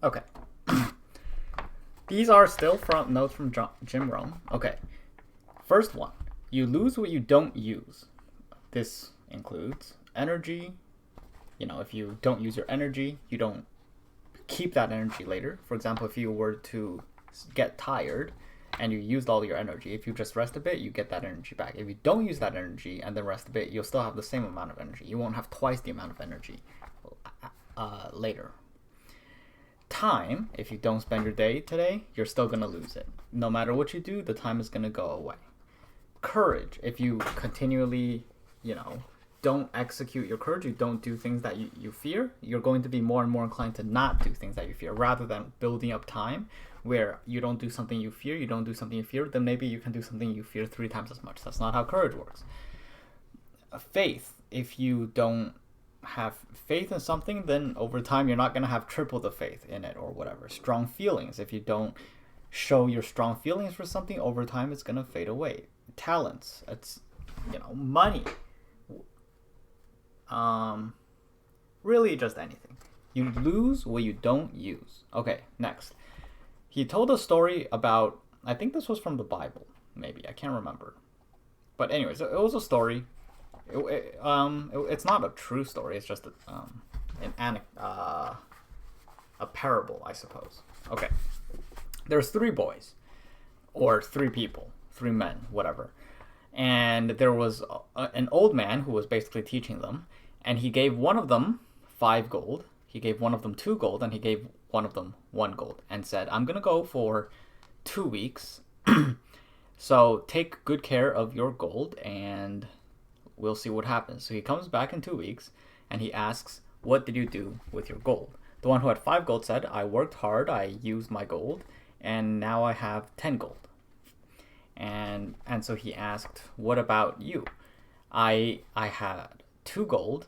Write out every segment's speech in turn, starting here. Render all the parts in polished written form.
Okay. These are still from notes from Jim Rohn. Okay. First one. You lose what you don't use. This includes energy. If you don't use your energy, you don't keep that energy later. For example, if you were to get tired and you used all your energy, if you just rest a bit, you get that energy back. If you don't use that energy and then rest a bit, you'll still have the same amount of energy. You won't have twice the amount of energy later. Time, if you don't spend your day today, you're still going to lose it. No matter what you do, the time is going to go away. Courage, if you continually, don't execute your courage, you don't do things that you fear, you're going to be more and more inclined to not do things that you fear, rather than building up time where you don't do something you fear, then maybe you can do something you fear 3 times as much. That's not how courage works. Faith, if you don't have faith in something, then over time you're not going to have triple the faith in it or whatever. Strong feelings, if you don't show your strong feelings for something, over time it's going to fade away. Talents, it's money, really just anything. You lose what you don't use. Okay, next. He told a story about, I think this was from the Bible, maybe, I can't remember, but anyways, it was a story. It's not a true story. It's just a parable, I suppose. Okay, there's 3 boys, or 3 people, 3 men, whatever, and there was an old man who was basically teaching them, and he gave one of them 5 gold, he gave one of them 2 gold, and he gave one of them 1 gold, and said, I'm gonna go for 2 weeks, so take good care of your gold, and we'll see what happens. So he comes back in 2 weeks, and he asks, what did you do with your gold? The one who had 5 gold said, I worked hard, I used my gold, and now I have 10 gold. And so he asked, what about you? I had 2 gold,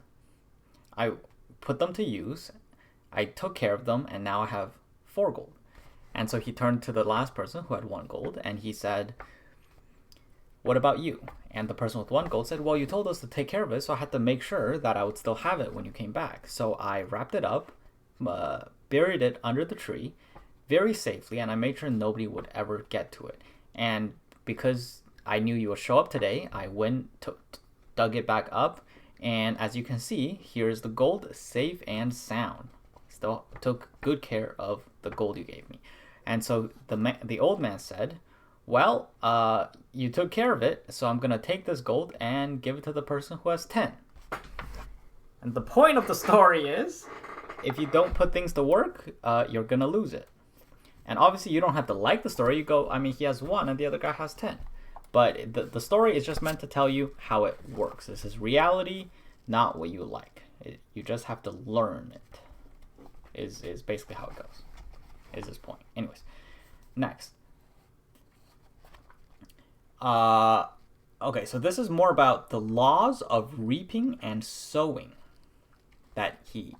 I put them to use, I took care of them, and now I have 4 gold. And so he turned to the last person who had 1 gold, and he said, what about you? And the person with 1 gold said, well, you told us to take care of it, so I had to make sure that I would still have it when you came back. So I wrapped it up, buried it under the tree very safely, and I made sure nobody would ever get to it. And because I knew you would show up today, I dug it back up, and as you can see, here's the gold, safe and sound. Still took good care of the gold you gave me. And so the old man said, well, you took care of it, so I'm going to take this gold and give it to the person who has 10. And the point of the story is, if you don't put things to work, you're going to lose it. And obviously you don't have to like the story. You go, he has 1 and the other guy has 10. But the story is just meant to tell you how it works. This is reality, not what you like. You just have to learn it, is basically how it goes, is his point. Anyways, next. Okay, so this is more about the laws of reaping and sowing that he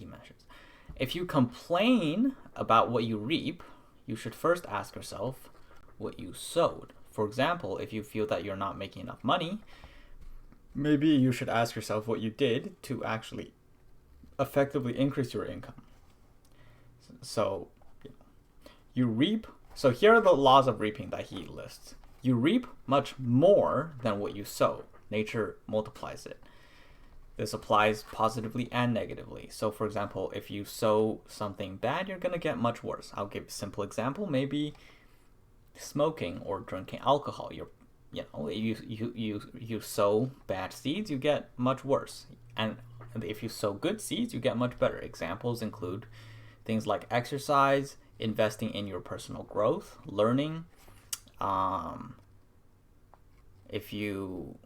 mentions. If you complain about what you reap, you should first ask yourself what you sowed. For example, if you feel that you're not making enough money, maybe you should ask yourself what you did to actually effectively increase your income. So you reap. So here are the laws of reaping that he lists. You reap much more than what you sow. Nature multiplies it. This applies positively and negatively. So for example, if you sow something bad, you're going to get much worse. I'll give a simple example. Maybe smoking or drinking alcohol. You sow bad seeds, you get much worse. And if you sow good seeds, you get much better. Examples include things like exercise, investing in your personal growth, learning. If you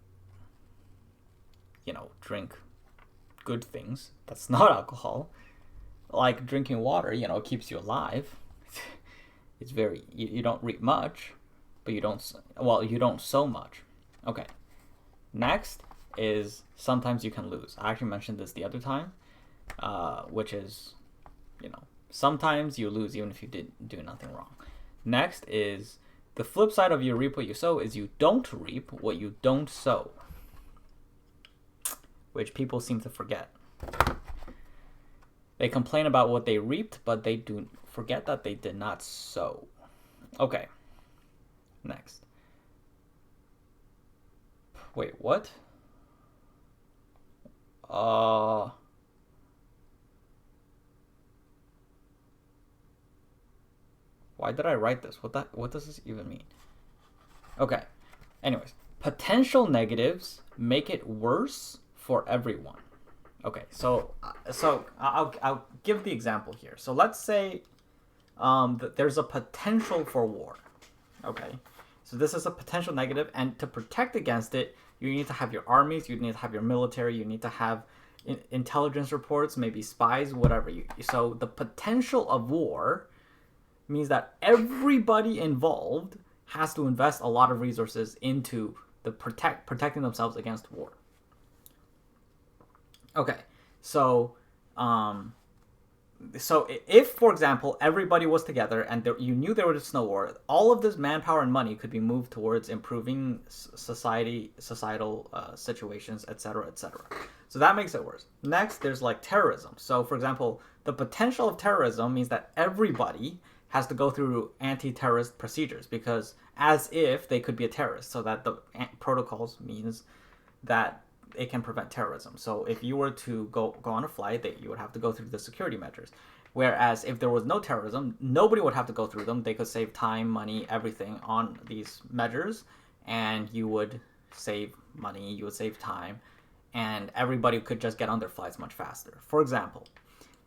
drink good things that's not alcohol, like drinking water, it keeps you alive. It's very, you don't reap much, but you don't sow much. Okay, next is sometimes you can lose. I actually mentioned this the other time, which is, sometimes you lose even if you did do nothing wrong. Next is the flip side of you reap what you sow is you don't reap what you don't sow, which people seem to forget. They complain about what they reaped, but they do forget that they did not sow. Okay. Next. Wait, what? Why did I write this? What does this even mean? Okay. Anyways, potential negatives make it worse for everyone. Okay, so I'll give the example here. So let's say that there's a potential for war. Okay, so this is a potential negative, and to protect against it, you need to have your armies, you need to have your military, you need to have intelligence reports, maybe spies, whatever. So the potential of war means that everybody involved has to invest a lot of resources into the protecting themselves against war. Okay, so if, for example, everybody was together and you knew there was no war, all of this manpower and money could be moved towards improving societal situations, etc., etc. So that makes it worse. Next, there's like terrorism. So, for example, the potential of terrorism means that everybody has to go through anti-terrorist procedures, because as if they could be a terrorist, so that the protocols means that it can prevent terrorism. So if you were to go on a flight, you would have to go through the security measures. Whereas if there was no terrorism, nobody would have to go through them. They could save time, money, everything on these measures, and you would save money, you would save time, and everybody could just get on their flights much faster, for example.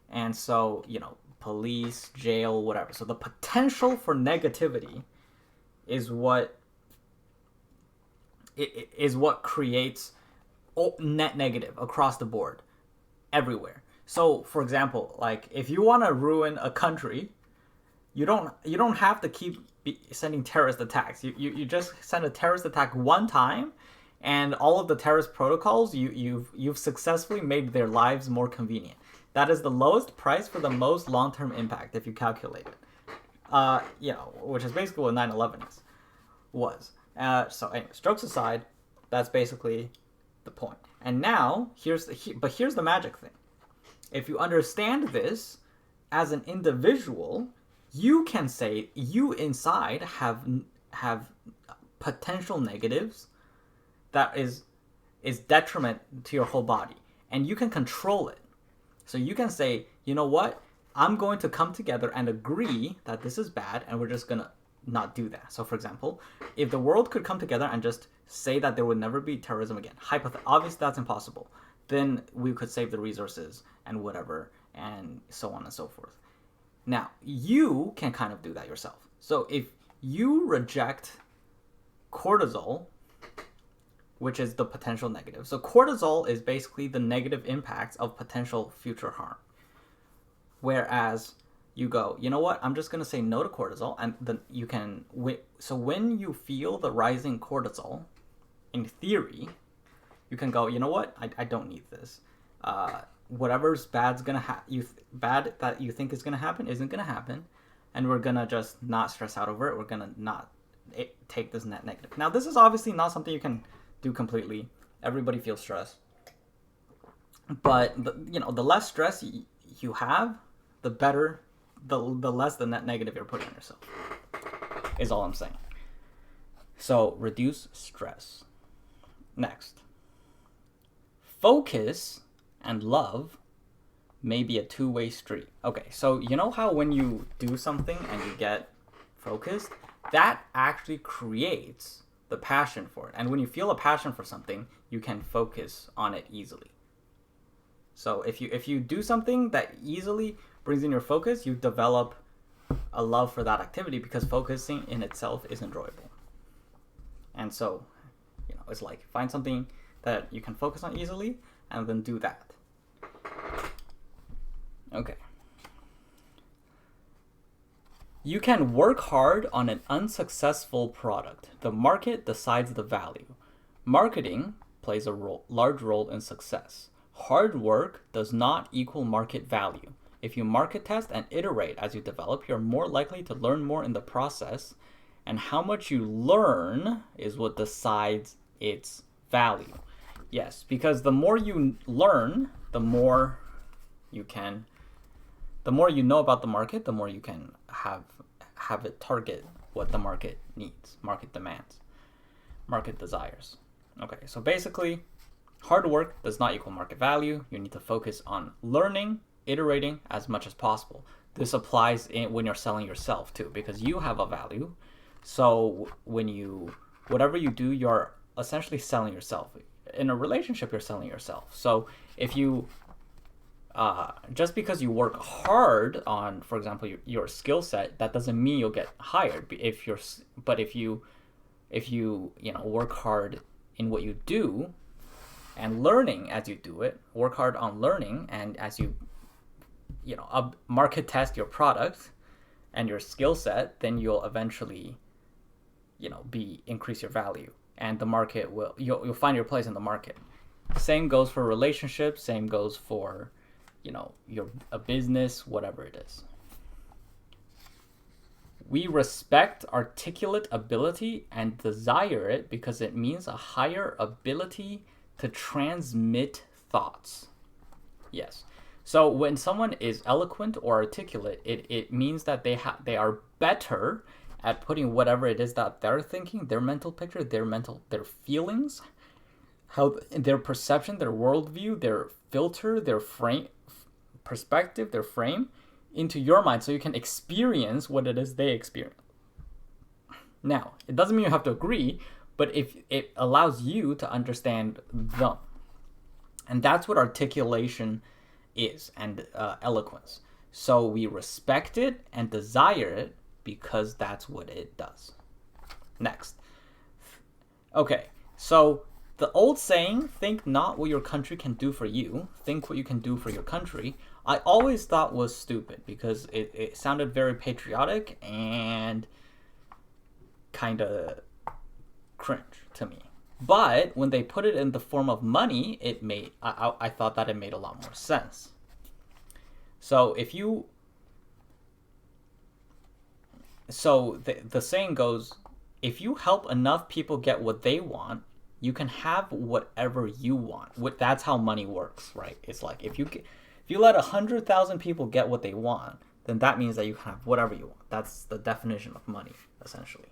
And so, police, jail, whatever. So the potential for negativity is what creates net negative across the board, everywhere. So, for example, like if you want to ruin a country, you don't have to keep sending terrorist attacks. You just send a terrorist attack one time, and all of the terrorist protocols you've successfully made their lives more convenient. That is the lowest price for the most long-term impact if you calculate it. Which is basically what 9/11 was. So, anyways, jokes aside, that's basically the point. And now here's the magic thing. If you understand this as an individual, you can say you inside have potential negatives that is detriment to your whole body, and you can control it. So you can say, you know what, I'm going to come together and agree that this is bad, and we're just gonna not do that. So, for example, if the world could come together and just say that there would never be terrorism again, obviously that's impossible, then we could save the resources and whatever, and so on and so forth. Now, you can kind of do that yourself. So if you reject cortisol, which is the potential negative. So cortisol is basically the negative impacts of potential future harm. Whereas you go, you know what, I'm just going to say no to cortisol, and then you can... So when you feel the rising cortisol, in theory, you can go, you know what, I don't need this. Whatever's bad that you think is going to happen isn't going to happen, and we're going to just not stress out over it. We're going to not take this net negative. Now, this is obviously not something you can do completely. Everybody feels stress. But, the less stress you have, the better, the less the net negative you're putting on yourself, is all I'm saying. So, reduce stress. Next. Focus and love may be a two-way street. Okay, so you know how when you do something and you get focused, that actually creates the passion for it. And when you feel a passion for something, you can focus on it easily. So if you do something that easily brings in your focus, you develop a love for that activity, because focusing in itself is enjoyable. And so, it's like find something that you can focus on easily and then do that. Okay. You can work hard on an unsuccessful product. The market decides the value. Marketing plays a large role in success. Hard work does not equal market value. If you market test and iterate as you develop, you're more likely to learn more in the process, and how much you learn is what decides its value. Yes, because the more you learn, the more you can The more you know about the market, the more you can have it target what the market needs, market demands, market desires. Okay, so basically, hard work does not equal market value. You need to focus on learning, iterating as much as possible. This applies when you're selling yourself too, because you have a value. So whatever you do, you're essentially selling yourself. In a relationship, you're selling yourself. So if you just because you work hard on, for example, your skill set, that doesn't mean you'll get hired. If you work hard in what you do and learning as you do it, work hard on learning, and as you market test your product and your skill set, then you'll eventually increase your value, and the market you'll find your place in the market. Same goes for relationships, same goes for a business, whatever it is. We respect articulate ability and desire it because it means a higher ability to transmit thoughts. Yes. So when someone is eloquent or articulate, it means that they are better at putting whatever it is that they're thinking, their mental picture, their feelings, how their perception, their worldview, their filter, their perspective, their frame, into your mind, so you can experience what it is they experience. Now, it doesn't mean you have to agree, but if it allows you to understand them. And that's what articulation is, and eloquence. So we respect it and desire it because that's what it does. Next. Okay, so the old saying, think not what your country can do for you, think what you can do for your country, I always thought was stupid because it sounded very patriotic and kind of cringe to me. But when they put it in the form of money, I thought that it made a lot more sense. So the saying goes, if you help enough people get what they want, you can have whatever you want. That's how money works, right? It's like if you let 100,000 people get what they want, then that means that you can have whatever you want. That's the definition of money, essentially.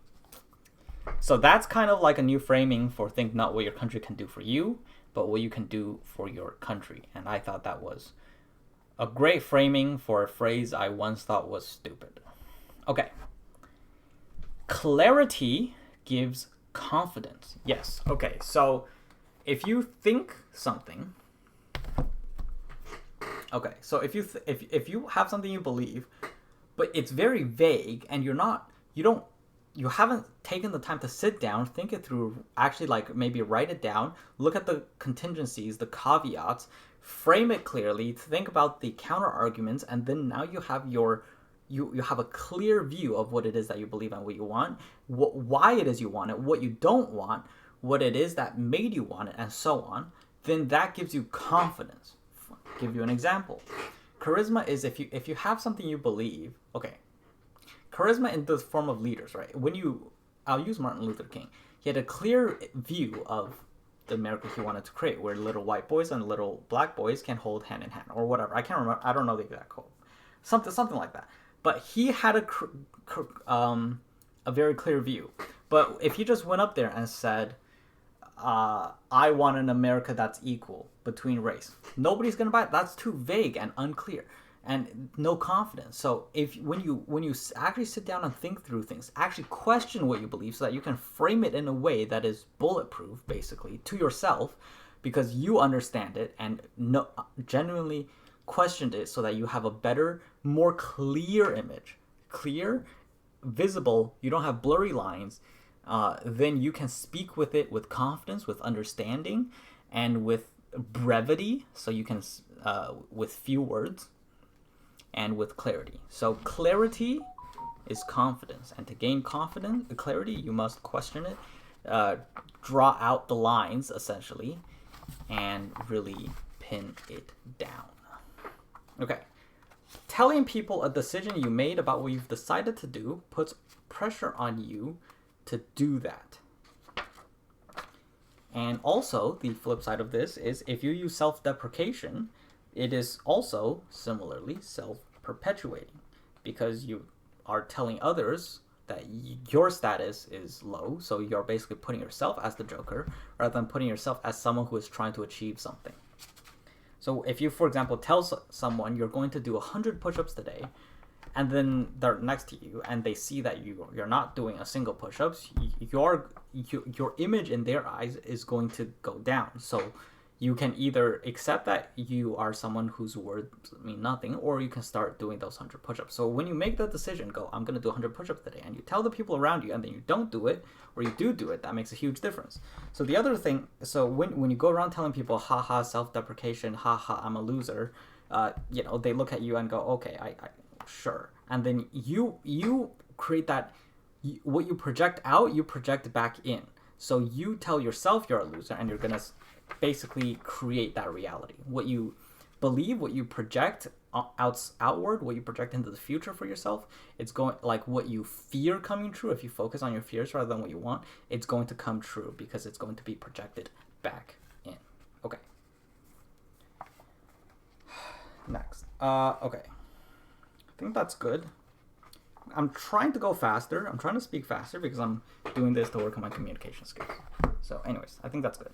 So that's kind of like a new framing for think not what your country can do for you, but what you can do for your country. And I thought that was a great framing for a phrase I once thought was stupid. Okay. Clarity gives confidence. Yes. Okay. So if you think something, so if you have something you believe, but it's very vague and you haven't taken the time to sit down, think it through, actually like maybe write it down, look at the contingencies, the caveats, frame it clearly, think about the counter arguments, and then now you have you have a clear view of what it is that you believe and what you want, why it is you want it, what you don't want, what it is that made you want it, and so on. Then that gives you confidence. I'll give you an example. Charisma is if you have something you believe. Okay. Charisma in the form of leaders, right? I'll use Martin Luther King. He had a clear view of the America he wanted to create, where little white boys and little black boys can hold hand in hand, or whatever. I can't remember. I don't know the exact quote. Something like that. But he had a very clear view. But if he just went up there and said, I want an America that's equal between race, nobody's gonna buy it. That's too vague and unclear and no confidence. So when you actually sit down and think through things, actually question what you believe so that you can frame it in a way that is bulletproof, basically, to yourself, because you understand it and genuinely questioned it so that you have a better, more clear image. Clear, visible, you don't have blurry lines. Then you can speak with it with confidence, with understanding, and with brevity, so you can with few words, and with clarity. So clarity is confidence, and to gain confidence, clarity, you must question it, draw out the lines essentially, and really pin it down. Okay. Telling people a decision you made about what you've decided to do puts pressure on you to do that. And also, the flip side of this is if you use self-deprecation, it is also similarly perpetuating, because you are telling others that your status is low, so you're basically putting yourself as the Joker rather than putting yourself as someone who is trying to achieve something. So if you, for example, tell someone you're going to do 100 push-ups today, and then they're next to you and they see that you're not doing a single push-ups, your image in their eyes is going to go down. So you can either accept that you are someone whose words mean nothing, or you can start doing those 100 push-ups. So when you make the decision, go, I'm going to do 100 push-ups today, and you tell the people around you, and then you don't do it, or you do it, that makes a huge difference. So the other thing, so when you go around telling people, haha, self-deprecation, haha, I'm a loser, they look at you and go, okay, I sure. And then you create that, what you project out, you project back in. So you tell yourself you're a loser, and you're going to basically create that reality. What you believe, what you project outward, what you project into the future for yourself, it's going, like what you fear coming true, if you focus on your fears rather than what you want, it's going to come true because it's going to be projected back in. Okay. Next. Okay. I think that's good. I'm trying to go faster. I'm trying to speak faster because I'm doing this to work on my communication skills. So anyways, I think that's good.